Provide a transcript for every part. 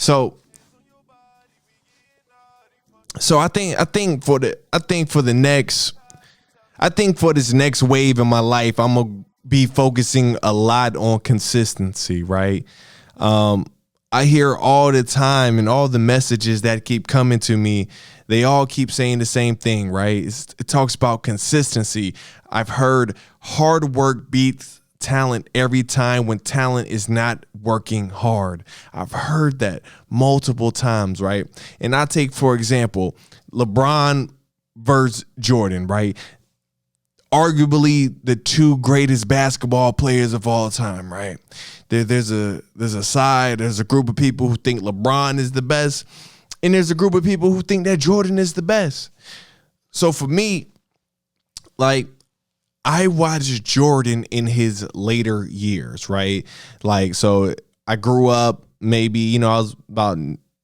So I think for this next wave in my life, I'm gonna be focusing a lot on consistency, right? Um, I hear all the time and all the messages that keep coming to me, they all keep saying the same thing, right? It talks about consistency. I've heard hard work beats talent every time when talent is not working hard. I've heard that multiple times, right? And I take, for example, LeBron versus Jordan, right? Arguably the two greatest basketball players of all time, right? There's a group of people who think LeBron is the best, and there's a group of people who think that Jordan is the best. So for me, like, I watched Jordan in his later years, right? Like, so I grew up maybe, I was about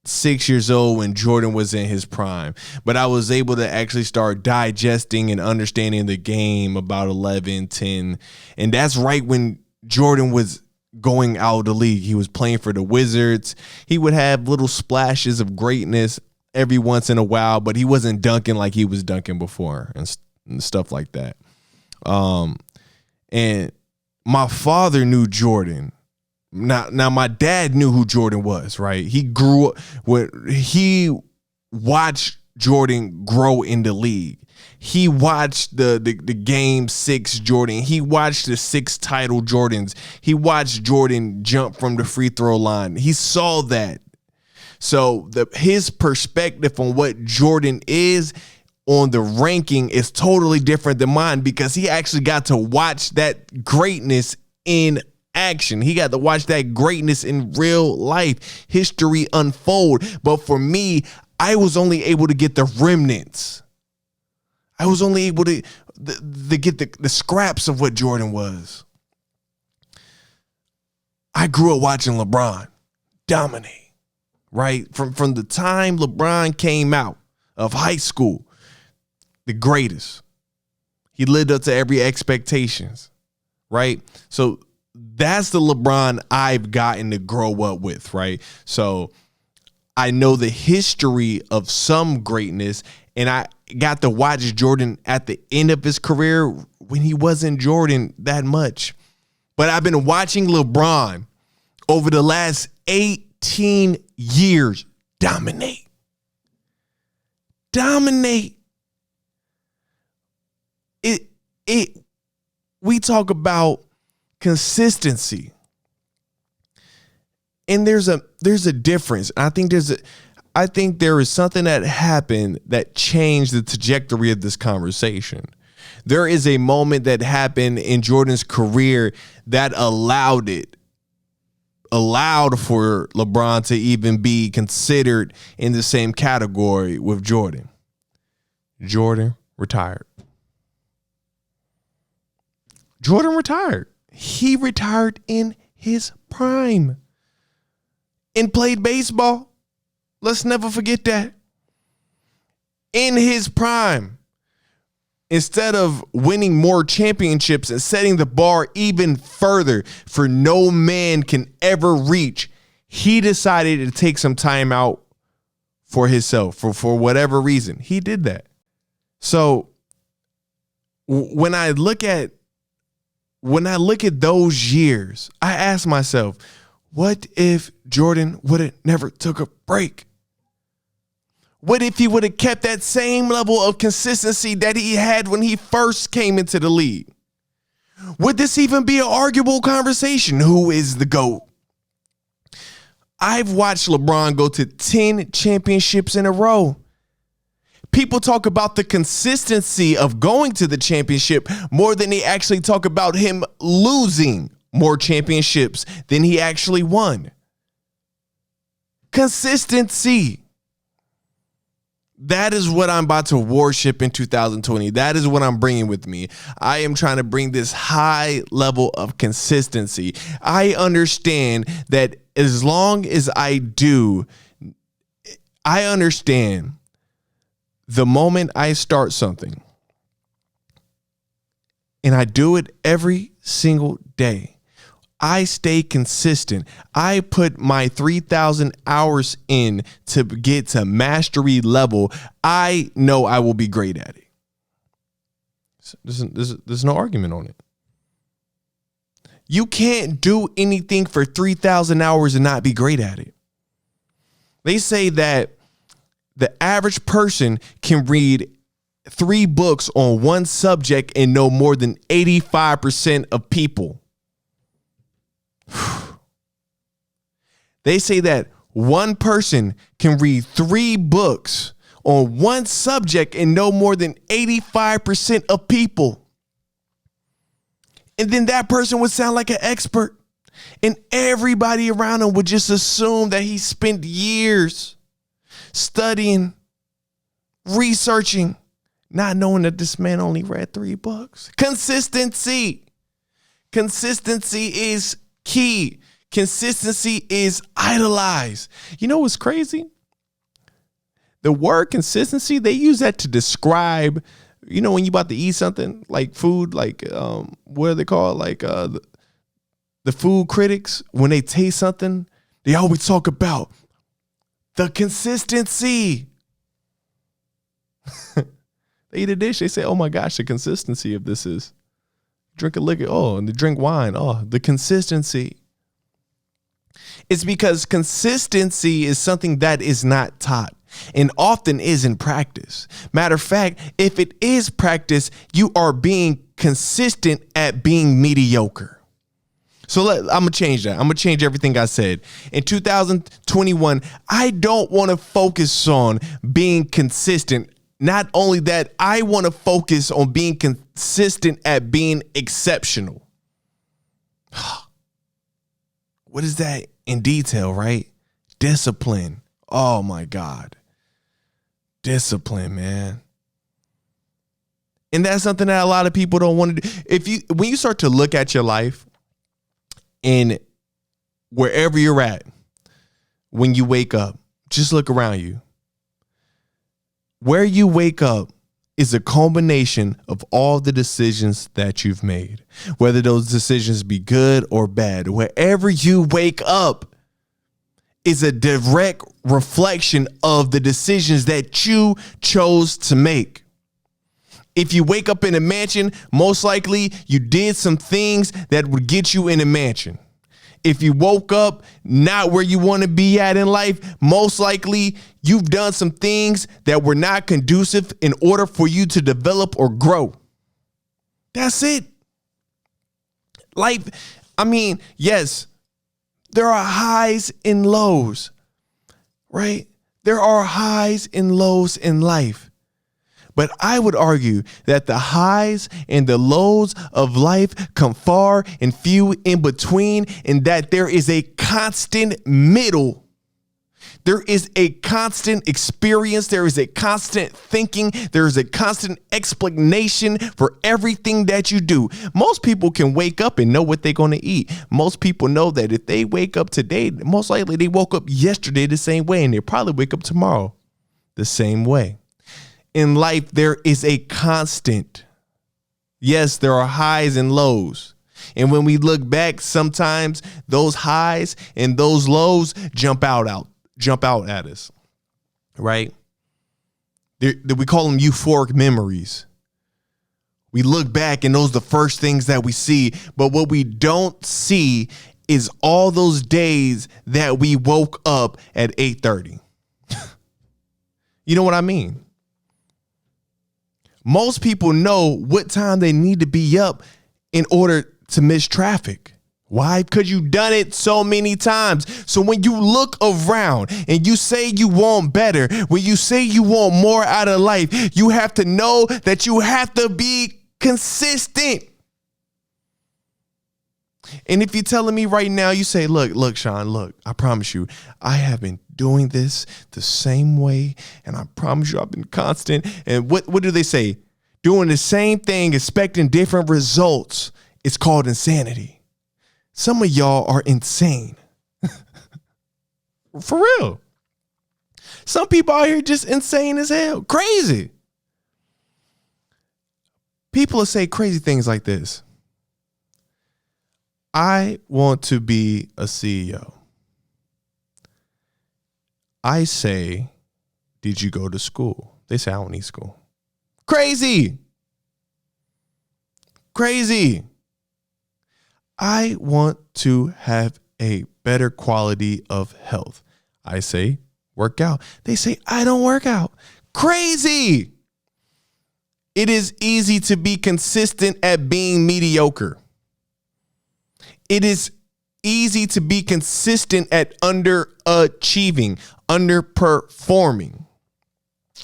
6 years old when Jordan was in his prime, but I was able to actually start digesting and understanding the game about 11, 10. And that's right when Jordan was going out of the league. He was playing for the Wizards. He would have little splashes of greatness every once in a while, but he wasn't dunking like he was dunking before and stuff like that. And my father knew Jordan. Now my dad knew who Jordan was, right? He watched Jordan grow in the league. He watched the game 6 Jordan. He watched the 6 title Jordans. He watched Jordan jump from the free throw line. He saw that. So his perspective on what Jordan is on the ranking is totally different than mine, because he actually got to watch that greatness in action. He got to watch that greatness in real life, history unfold. But for me, I was only able to get the remnants. I was only able to get the scraps of what Jordan was. I grew up watching LeBron dominate, right? From the time LeBron came out of high school, the greatest. He lived up to every expectations, right? So that's the LeBron I've gotten to grow up with, right? So I know the history of some greatness, and I got to watch Jordan at the end of his career when he wasn't Jordan that much. But I've been watching LeBron over the last 18 years dominate. We talk about consistency, and there's a difference. I think there is something that happened that changed the trajectory of this conversation. There is a moment that happened in Jordan's career that allowed for LeBron to even be considered in the same category with Jordan. Jordan retired. He retired in his prime and played baseball. Let's never forget that. In his prime. Instead of winning more championships and setting the bar even further for no man can ever reach, he decided to take some time out for himself, for whatever reason. He did that. So when I look at those years, I ask myself, what if Jordan would have never took a break? What if he would have kept that same level of consistency that he had when he first came into the league? Would this even be an arguable conversation? Who is the GOAT? I've watched LeBron go to 10 championships in a row. People talk about the consistency of going to the championship more than they actually talk about him losing more championships than he actually won. Consistency. That is what I'm about to worship in 2020. That is what I'm bringing with me. I am trying to bring this high level of consistency. I understand that as long as I understand the moment I start something and I do it every single day, I stay consistent. I put my 3,000 hours in to get to mastery level. I know I will be great at it. There's no argument on it. You can't do anything for 3,000 hours and not be great at it. They say that the average person can read 3 books on one subject and know more than 85% of people. They say that one person can read 3 books on one subject and know more than 85% of people. And then that person would sound like an expert. And everybody around him would just assume that he spent years studying, researching, not knowing that this man only read 3 books. Consistency. Consistency is key. Consistency is idolized. You know what's crazy? The word consistency, they use that to describe, you know, when you about to eat something like food, like what are they called? Like the food critics, when they taste something, they always talk about the consistency. They eat a dish, they say, oh my gosh, the consistency of this is drink a liquor. Oh, and they drink wine. Oh, the consistency. It's because consistency is something that is not taught and often isn't practiced. Matter of fact, if it is practiced, you are being consistent at being mediocre. So I'm going to change that. I'm going to change everything I said. In 2021, I don't want to focus on being consistent. Not only that, I want to focus on being consistent at being exceptional. What is that in detail, right? Discipline. Oh my God. Discipline, man. And that's something that a lot of people don't want to do. When you start to look at your life and wherever you're at, when you wake up, just look around you. Where you wake up is a culmination of all the decisions that you've made, whether those decisions be good or bad. Wherever you wake up is a direct reflection of the decisions that you chose to make. If you wake up in a mansion, most likely you did some things that would get you in a mansion. If you woke up not where you want to be at in life, most likely you've done some things that were not conducive in order for you to develop or grow. That's it. Life, I mean, yes, there are highs and lows, right? There are highs and lows in life. But I would argue that the highs and the lows of life come far and few in between, and that there is a constant middle. There is a constant experience. There is a constant thinking. There is a constant explanation for everything that you do. Most people can wake up and know what they're going to eat. Most people know that if they wake up today, most likely they woke up yesterday the same way, and they probably wake up tomorrow the same way. In life, there is a constant. Yes, there are highs and lows. And when we look back, sometimes those highs and those lows jump out at us, right? We call them euphoric memories. We look back and those are the first things that we see. But what we don't see is all those days that we woke up at 8:30. You know what I mean? Most people know what time they need to be up in order to miss traffic. Why? Because you've done it so many times. So when you look around and you say you want better, when you say you want more out of life, you have to know that you have to be consistent. And if you're telling me right now, you say, look, Sean, look, I promise you, I have been doing this the same way. And I promise you, I've been constant. And what do they say? Doing the same thing, expecting different results. It's called insanity. Some of y'all are insane. For real. Some people out here just insane as hell. Crazy. People will say crazy things like this. I want to be a CEO. I say, did you go to school? They say, I don't need school. Crazy. Crazy. I want to have a better quality of health. I say, work out. They say, I don't work out. Crazy. It is easy to be consistent at being mediocre. It is easy to be consistent at underachieving, underperforming.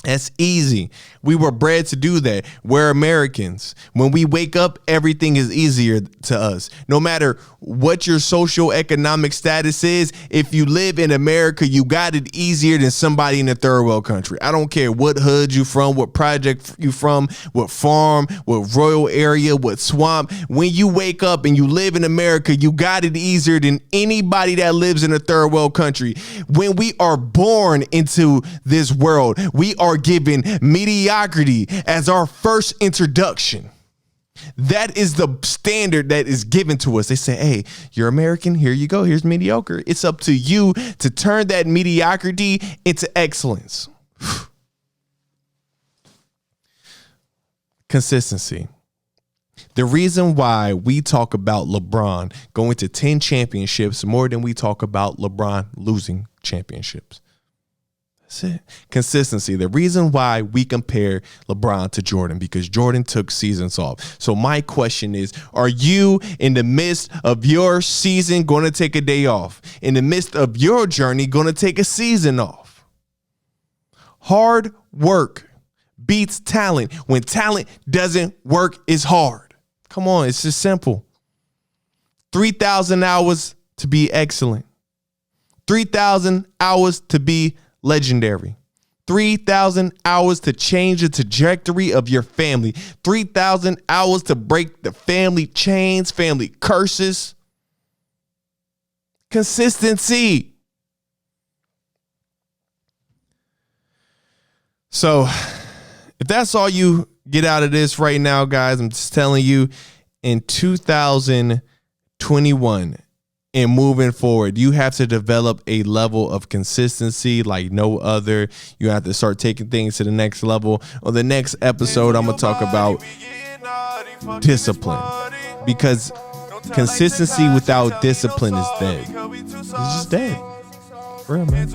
That's easy. We were bred to do that. We're Americans. When we wake up, everything is easier to us. No matter what your socioeconomic status is, if you live in America, you got it easier than somebody in a third world country. I don't care what hood you from, what project you from, what farm, what rural area, what swamp. When you wake up and you live in America, you got it easier than anybody that lives in a third world country. When we are born into this world, we are given mediocrity as our first introduction. That is the standard that is given to us. They say, hey, you're American. Here you go. Here's mediocre. It's up to you to turn that mediocrity into excellence. Consistency. The reason why we talk about LeBron going to 10 championships more than we talk about LeBron losing championships. That's it. Consistency. The reason why we compare LeBron to Jordan, because Jordan took seasons off. So my question is, are you in the midst of your season going to take a day off? In the midst of your journey, going to take a season off? Hard work beats talent. When talent doesn't work, it's hard. Come on, it's just simple. 3,000 hours to be excellent. 3,000 hours to be legendary. 3,000 hours to change the trajectory of your family. 3,000 hours to break the family chains, family curses. Consistency. So if that's all you get out of this right now, guys, I'm just telling you, in 2021 and moving forward, you have to develop a level of consistency like no other. You have to start taking things to the next level. On the next episode, I'm going to talk about discipline, because consistency without discipline is dead. It's just dead. For real, man.